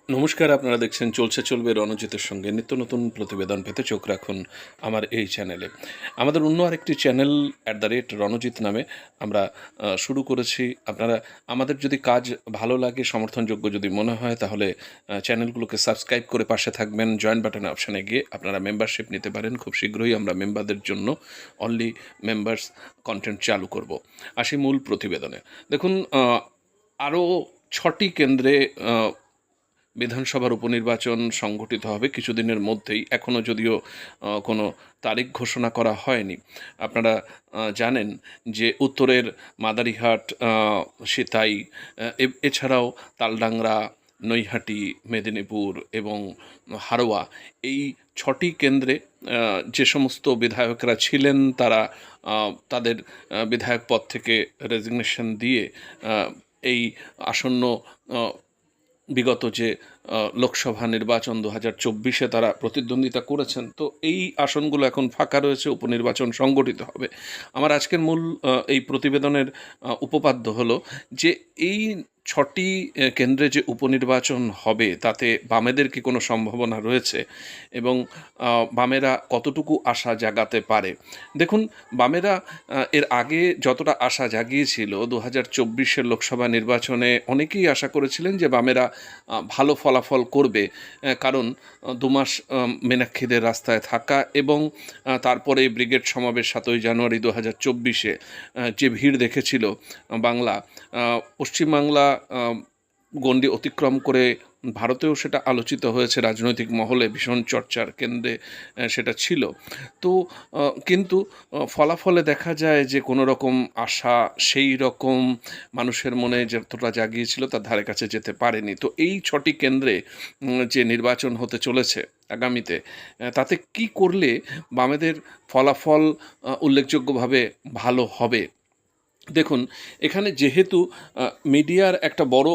নমস্কার, আপনারা দেখছেন চলছে চলবে রণজিতের সঙ্গে। নিত্য নতুন প্রতিবেদন পেতে চোখ রাখুন আমার এই চ্যানেলে। আমাদের অন্য আরেকটি চ্যানেল @রণজিৎ নামে আমরা শুরু করেছি। আপনারা আমাদের যদি কাজ ভালো লাগে, সমর্থনযোগ্য যদি মনে হয়, তাহলে চ্যানেলগুলোকে সাবস্ক্রাইব করে পাশে থাকবেন। জয়েন বাটনে অপশানে গিয়ে আপনারা মেম্বারশিপ নিতে পারেন। খুব শীঘ্রই আমরা মেম্বারদের জন্য অনলি মেম্বার্স কন্টেন্ট চালু করব। আসি মূল প্রতিবেদনে। দেখুন, আরও 6টি কেন্দ্রে বিধানসভার উপনির্বাচন সংগঠিত হবে কিছুদিনের মধ্যেই। এখনও যদিও কোনো তারিখ ঘোষণা করা হয়নি। আপনারা জানেন যে উত্তরের মাদারিহাট, সিতাই, এছাড়াও তালডাংরা, নৈহাটি, মেদিনীপুর এবং হারোয়া, এই 6টি কেন্দ্রে যে সমস্ত বিধায়করা ছিলেন তারা তাদের বিধায়ক পদ থেকে রেজিগনেশন দিয়ে এই আসন্ন বিগত যে লোকসভা নির্বাচন 2024-এ তারা প্রতিদ্বন্দ্বিতা করেছেন। তো এই আসনগুলো এখন ফাঁকা রয়েছে, উপনির্বাচন সংগঠিত হবে। আমার আজকের মূল এই প্রতিবেদনের উপপাদ্য হলো যে এই 6টি কেন্দ্রে যে উপনির্বাচন হবে তাতে বামেদের কি কোনো সম্ভাবনা রয়েছে এবং বামেরা কতটুকু আশা জাগাতে পারে। দেখুন, বামেরা এর আগে যতটা আশা জাগিয়েছিল 2024-এর লোকসভা নির্বাচনে, অনেকেই আশা করেছিলেন যে বামেরা ভালো ফলাফল করবে, কারণ 2 মাস মীনাক্ষীদের রাস্তায় থাকা এবং তারপরে ব্রিগেড সমাবেশ 7ই জানুয়ারি 2024-এ যে ভিড় দেখেছিল বাংলা, পশ্চিমবাংলা গণ্ডি অতিক্রম করে ভারতেও সেটা আলোচিত হয়েছে, রাজনৈতিক মহলে ভীষণ চর্চার কেন্দ্রে সেটা ছিল। তো কিন্তু ফলাফলে দেখা যায় যে কোনো রকম আশা সেই রকম মানুষের মনে যতটা জাগিয়েছিল তার ধারে কাছে যেতে পারেনি। তো এই 6টি কেন্দ্রে যে নির্বাচন হতে চলেছে আগামীতে, তাতে কি করলে বামেদের ফলাফল উল্লেখযোগ্যভাবে ভালো হবে। দেখুন, এখানে যেহেতু মিডিয়ার একটা বড়,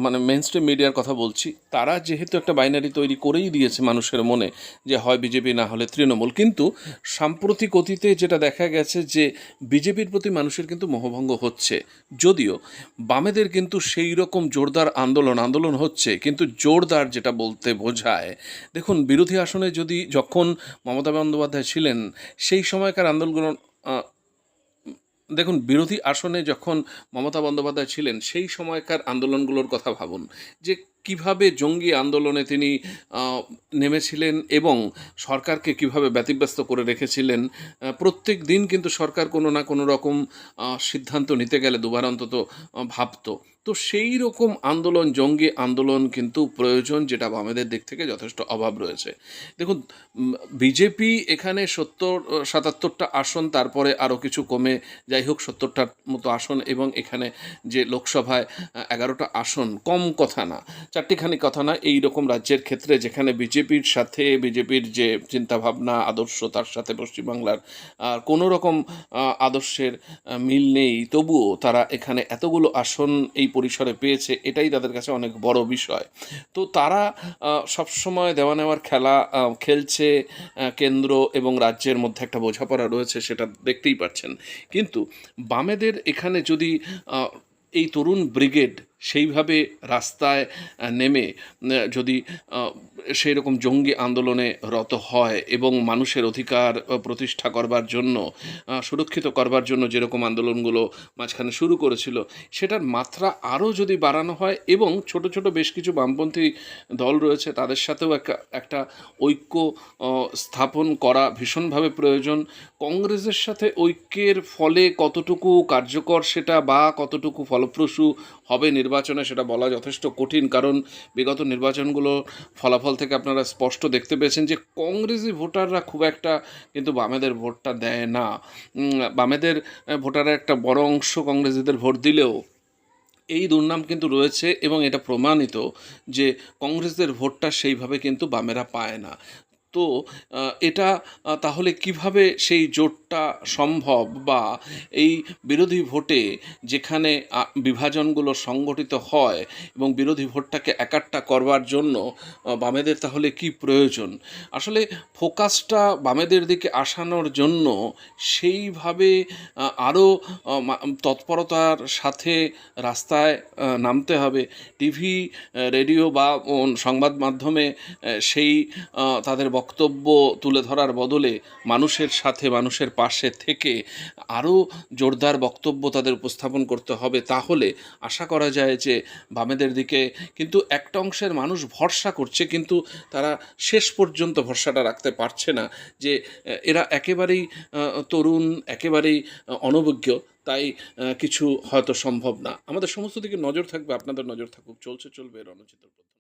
মানে মেইনস্ট্রিম মিডিয়ার কথা বলছি, তারা যেহেতু একটা বাইনারি তৈরি করেই দিয়েছে মানুষের মনে যে হয় বিজেপি না হলে তৃণমূল, কিন্তু সাম্প্রতিক অতীতে যেটা দেখা গেছে যে বিজেপির প্রতি মানুষের কিন্তু মোহভঙ্গ হচ্ছে। যদিও বামেদের কিন্তু সেই রকম জোরদার আন্দোলন হচ্ছে, কিন্তু জোরদার যেটা বলতে বোঝায়, দেখুন বিরোধী আসনে যখন মমতা বন্দ্যোপাধ্যায় ছিলেন সেই সময়কার আন্দোলন, দেখুন বিরোধী আসনে যখন মমতা বন্দ্যোপাধ্যায় ছিলেন সেই সময়কার আন্দোলনগুলোর কথা ভাবুন যে কিভাবে জঙ্গি আন্দোলনে তিনি নেমেছিলেন এবং সরকারকে কিভাবে ব্যতিব্যস্ত করে রেখেছিলেন। প্রত্যেক দিন কিন্তু সরকার কোনো না কোনো রকম সিদ্ধান্ত নিতে গেলে দুবার অন্তত ভাবতো। তো সেই রকম আন্দোলন, জঙ্গি আন্দোলন কিন্তু প্রয়োজন, যেটা বামেদের দিক থেকে যথেষ্ট অভাব রয়েছে। দেখুন, বিজেপি এখানে 77-টা আসন, তারপরে আরও কিছু কমে, যাই হোক 70টার মতো আসন, এবং এখানে যে লোকসভায় 11টা আসন, কম কথা না, 4টিখানি কথা না। এই রকম রাজ্যের ক্ষেত্রে যেখানে বিজেপির সাথে বিজেপির যে চিন্তাভাবনা, আদর্শ, তার সাথে পশ্চিমবাংলার কোনো রকম আদর্শের মিল নেই, তবুও তারা এখানে এতগুলো আসন এই পরিসরে পেয়েছে, এটাই তাদের কাছে অনেক বড় বিষয়। তো তারা সবসময় দেওয়া নেওয়ার খেলা খেলছে। কেন্দ্র এবং রাজ্যের মধ্যে একটা বোঝাপড়া রয়েছে, সেটা দেখতেই পাচ্ছেন। কিন্তু বামেদের এখানে যদি এই তরুণ ব্রিগেড সেইভাবে রাস্তায় নেমে যদি সেই রকম জঙ্গি আন্দোলনে রত হয় এবং মানুষের অধিকার প্রতিষ্ঠা করবার জন্য, সুরক্ষিত করবার জন্য যেরকম আন্দোলনগুলো মাঝখানে শুরু করেছিল, সেটার মাত্রা আরও যদি বাড়ানো হয় এবং ছোট ছোট বেশ কিছু বামপন্থী দল রয়েছে তাদের সাথেও একটা ঐক্য স্থাপন করা ভীষণভাবে প্রয়োজন। কংগ্রেসের সাথে ঐক্যের ফলে কতটুকু কার্যকর সেটা বা কতটুকু ফলপ্রসূ হবে নির্বাচনে, সেটা বলা যথেষ্ট কঠিন, কারণ বিগত নির্বাচনগুলো ফলাফল থেকে আপনারা স্পষ্ট দেখতে পেয়েছেন যে কংগ্রেসি ভোটাররা খুব একটা কিন্তু বামেদের ভোটটা দেয় না। বামেদের ভোটারের একটা বড় অংশ কংগ্রেসিদের ভোট দিলেও এই দুর্নাম কিন্তু রয়েছে, এবং এটা প্রমাণিত যে কংগ্রেসদের ভোটটা সেইভাবে কিন্তু বামেরা পায় না। তো এটা তাহলে কিভাবে সেই জোটটা সম্ভব, বা এই বিরোধী ভোটে যেখানে বিভাজনগুলো সংগঠিত হয় এবং বিরোধী ভোটটাকে একাট্টা করবার জন্য বামেদের তাহলে কি প্রয়োজন? আসলে ফোকাসটা বামেদের দিকে আসানোর জন্য সেইভাবে আরও তৎপরতার সাথে রাস্তায় নামতে হবে। টিভি, রেডিও বা সংবাদ মাধ্যমে সেই তাদের বক্তব্য তুলে ধরার বদলে মানুষের সাথে, মানুষের পাশে থেকে আরও জোরদার বক্তব্য তাদের উপস্থাপন করতে হবে। তাহলে আশা করা যায় যে বামেদের দিকে কিন্তু একটা অংশের মানুষ ভরসা করছে, কিন্তু তারা শেষ পর্যন্ত ভরসাটা রাখতে পারছে না যে এরা একেবারেই তরুণ, একেবারেই অনভিজ্ঞ, তাই কিছু হয়তো সম্ভব না। আমাদের সমস্ত দিকে নজর থাকবে, আপনাদের নজর থাকুক। চলছে চলবে রণজিতের প্রথম।